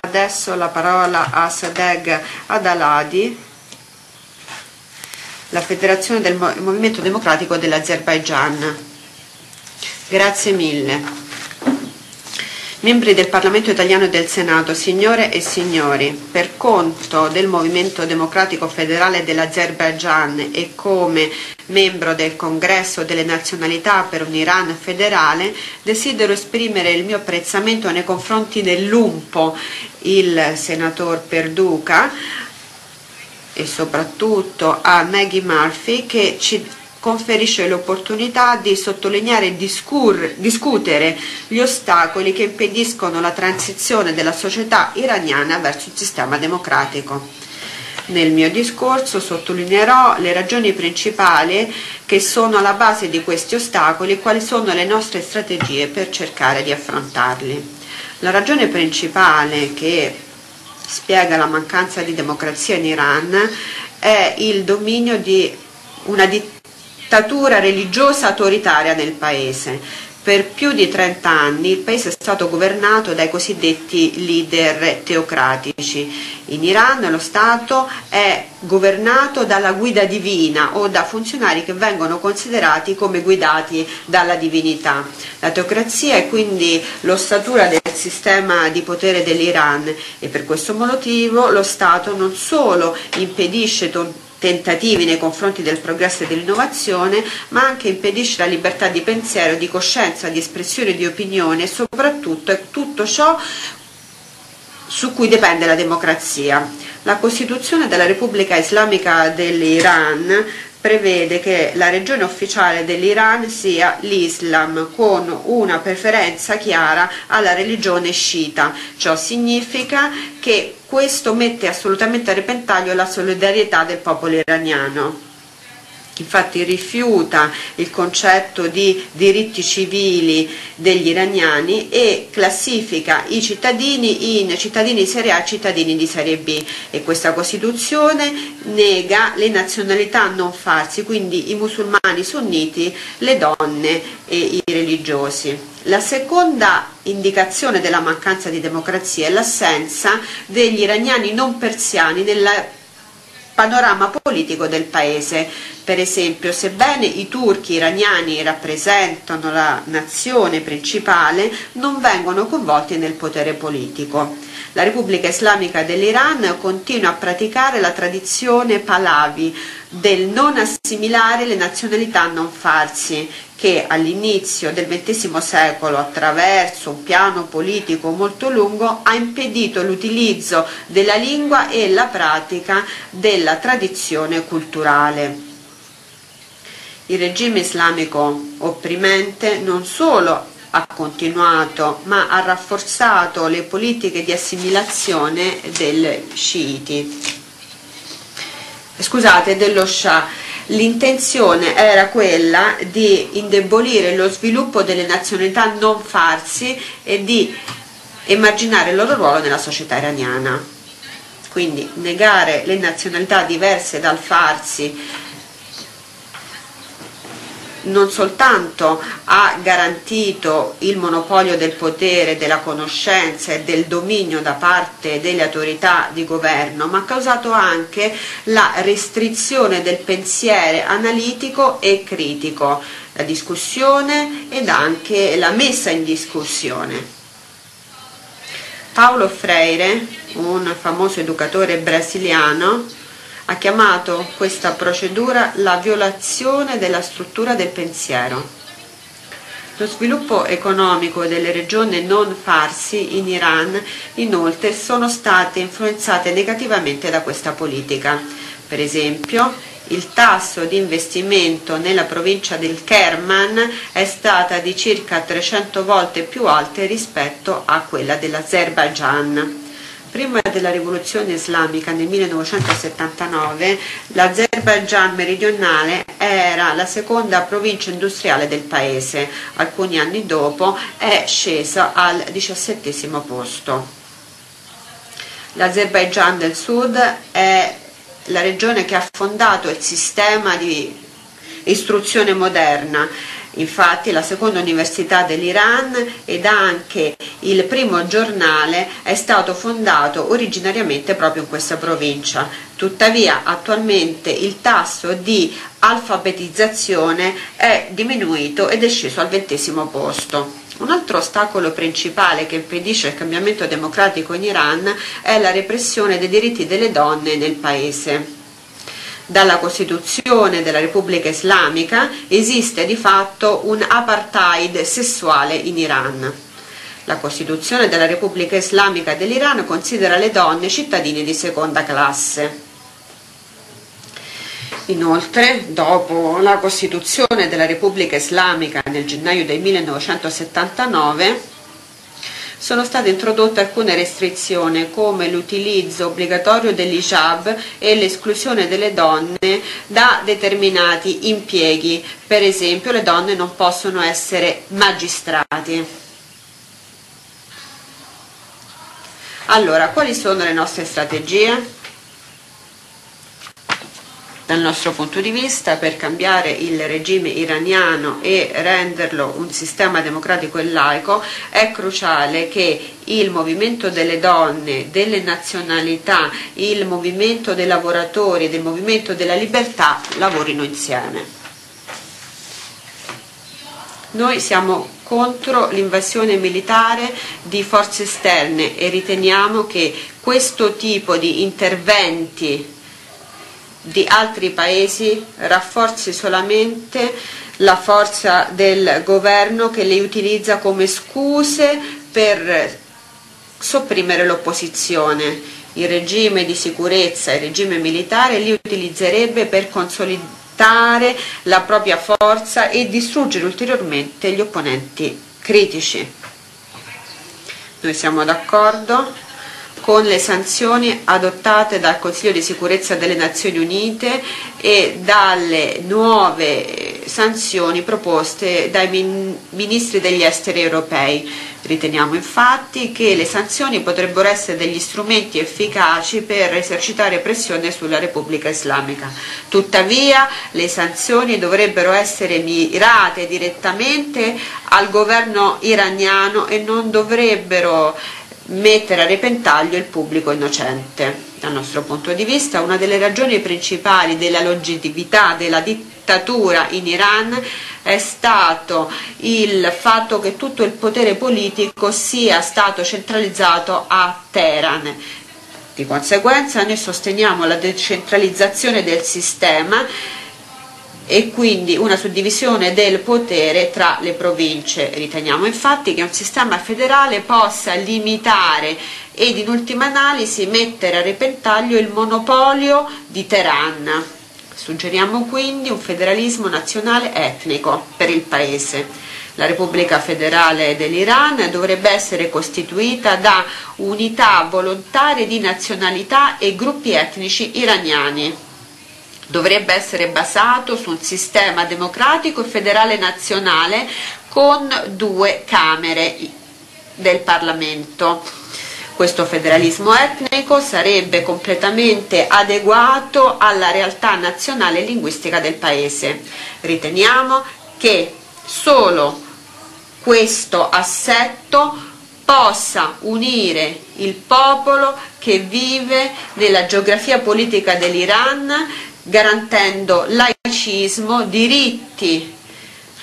Adesso la parola a Sadegh Adaladi, la Federazione del Movimento Democratico dell'Azerbaigian. Grazie mille. Membri del Parlamento italiano e del Senato, signore e signori, per conto del Movimento Democratico Federale dell'Azerbaigian e come membro del Congresso delle Nazionalità per un Iran federale, desidero esprimere il mio apprezzamento nei confronti dell'UNPO, il senatore Perduca, e soprattutto a Maggie Murphy, che ci conferisce l'opportunità di sottolineare e discutere gli ostacoli che impediscono la transizione della società iraniana verso un sistema democratico. Nel mio discorso sottolineerò le ragioni principali che sono alla base di questi ostacoli e quali sono le nostre strategie per cercare di affrontarli. La ragione principale che spiega la mancanza di democrazia in Iran è il dominio di una dittatura religiosa autoritaria nel paese. Per più di 30 anni il paese è stato governato dai cosiddetti leader teocratici. In Iran lo Stato è governato dalla guida divina o da funzionari che vengono considerati come guidati dalla divinità. La teocrazia è quindi l'ossatura del sistema di potere dell'Iran e per questo motivo lo Stato non solo impedisce tentativi nei confronti del progresso e dell'innovazione, ma anche impedisce la libertà di pensiero, di coscienza, di espressione di opinione e soprattutto è tutto ciò su cui dipende la democrazia. La Costituzione della Repubblica Islamica dell'Iran prevede che la religione ufficiale dell'Iran sia l'Islam, con una preferenza chiara alla religione sciita. Ciò significa che questo mette assolutamente a repentaglio la solidarietà del popolo iraniano. Infatti rifiuta il concetto di diritti civili degli iraniani e classifica i cittadini in cittadini di serie A e cittadini di serie B, e questa Costituzione nega le nazionalità non farsi, quindi i musulmani sunniti, le donne e i religiosi. La seconda indicazione della mancanza di democrazia è l'assenza degli iraniani non persiani nel panorama politico del paese. Per esempio, sebbene i turchi iraniani rappresentano la nazione principale, non vengono coinvolti nel potere politico. La Repubblica Islamica dell'Iran continua a praticare la tradizione Pahlavi del non assimilare le nazionalità non farsi, che all'inizio del XX secolo, attraverso un piano politico molto lungo, ha impedito l'utilizzo della lingua e la pratica della tradizione culturale. Il regime islamico opprimente non solo ha continuato, ma ha rafforzato le politiche di assimilazione dello Shah. L'intenzione era quella di indebolire lo sviluppo delle nazionalità non farsi e di emarginare il loro ruolo nella società iraniana. Quindi negare le nazionalità diverse dal farsi non soltanto ha garantito il monopolio del potere, della conoscenza e del dominio da parte delle autorità di governo, ma ha causato anche la restrizione del pensiero analitico e critico, la discussione ed anche la messa in discussione. Paulo Freire, un famoso educatore brasiliano, ha chiamato questa procedura la violazione della struttura del pensiero. Lo sviluppo economico delle regioni non farsi in Iran, inoltre, sono state influenzate negativamente da questa politica. Per esempio, il tasso di investimento nella provincia del Kerman è stata di circa 300 volte più alta rispetto a quella dell'Azerbaigian. Prima della rivoluzione islamica nel 1979, l'Azerbaigian meridionale era la seconda provincia industriale del paese. Alcuni anni dopo è scesa al 17° posto. L'Azerbaigian del Sud è la regione che ha fondato il sistema di istruzione moderna. Infatti la seconda università dell'Iran ed anche Il primo giornale è stato fondato originariamente proprio in questa provincia. Tuttavia attualmente il tasso di alfabetizzazione è diminuito ed è sceso al 20° posto. Un altro ostacolo principale che impedisce il cambiamento democratico in Iran è la repressione dei diritti delle donne nel paese. Dalla Costituzione della Repubblica Islamica esiste di fatto un apartheid sessuale in Iran. La Costituzione della Repubblica Islamica dell'Iran considera le donne cittadini di seconda classe. Inoltre, dopo la Costituzione della Repubblica Islamica nel gennaio del 1979, sono state introdotte alcune restrizioni come l'utilizzo obbligatorio dell'hijab e l'esclusione delle donne da determinati impieghi. Per esempio, le donne non possono essere magistrati. Allora, quali sono le nostre strategie? Dal nostro punto di vista, per cambiare il regime iraniano e renderlo un sistema democratico e laico, è cruciale che il movimento delle donne, delle nazionalità, il movimento dei lavoratori, del movimento della libertà lavorino insieme. Noi siamo contro l'invasione militare di forze esterne e riteniamo che questo tipo di interventi di altri paesi rafforzi solamente la forza del governo, che le utilizza come scuse per sopprimere l'opposizione. Il regime di sicurezza, il regime militare li utilizzerebbe per consolidare la propria forza e distruggere ulteriormente gli opponenti critici. Noi siamo d'accordo con le sanzioni adottate dal Consiglio di sicurezza delle Nazioni Unite e dalle nuove sanzioni proposte dai ministri degli esteri europei. Riteniamo infatti che le sanzioni potrebbero essere degli strumenti efficaci per esercitare pressione sulla Repubblica Islamica. Tuttavia le sanzioni dovrebbero essere mirate direttamente al governo iraniano e non dovrebbero mettere a repentaglio il pubblico innocente. Dal nostro punto di vista, una delle ragioni principali della longevità della dittatura in Iran è stato il fatto che tutto il potere politico sia stato centralizzato a Teheran. Di conseguenza noi sosteniamo la decentralizzazione del sistema e quindi una suddivisione del potere tra le province. Riteniamo infatti che un sistema federale possa limitare ed in ultima analisi mettere a repentaglio il monopolio di Teheran. Suggeriamo quindi un federalismo nazionale etnico per il paese. La Repubblica Federale dell'Iran dovrebbe essere costituita da unità volontarie di nazionalità e gruppi etnici iraniani. Dovrebbe essere basato su un sistema democratico e federale nazionale con 2 camere del Parlamento. Questo federalismo etnico sarebbe completamente adeguato alla realtà nazionale e linguistica del paese. Riteniamo che solo questo assetto possa unire il popolo che vive nella geografia politica dell'Iran, garantendo laicismo, diritti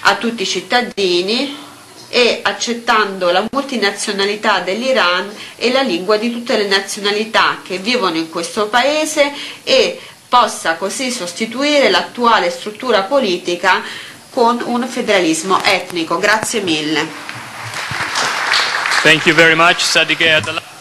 a tutti i cittadini e accettando la multinazionalità dell'Iran e la lingua di tutte le nazionalità che vivono in questo paese e possa così sostituire l'attuale struttura politica con un federalismo etnico. Grazie mille. Thank you very much, Sadegh Adallah.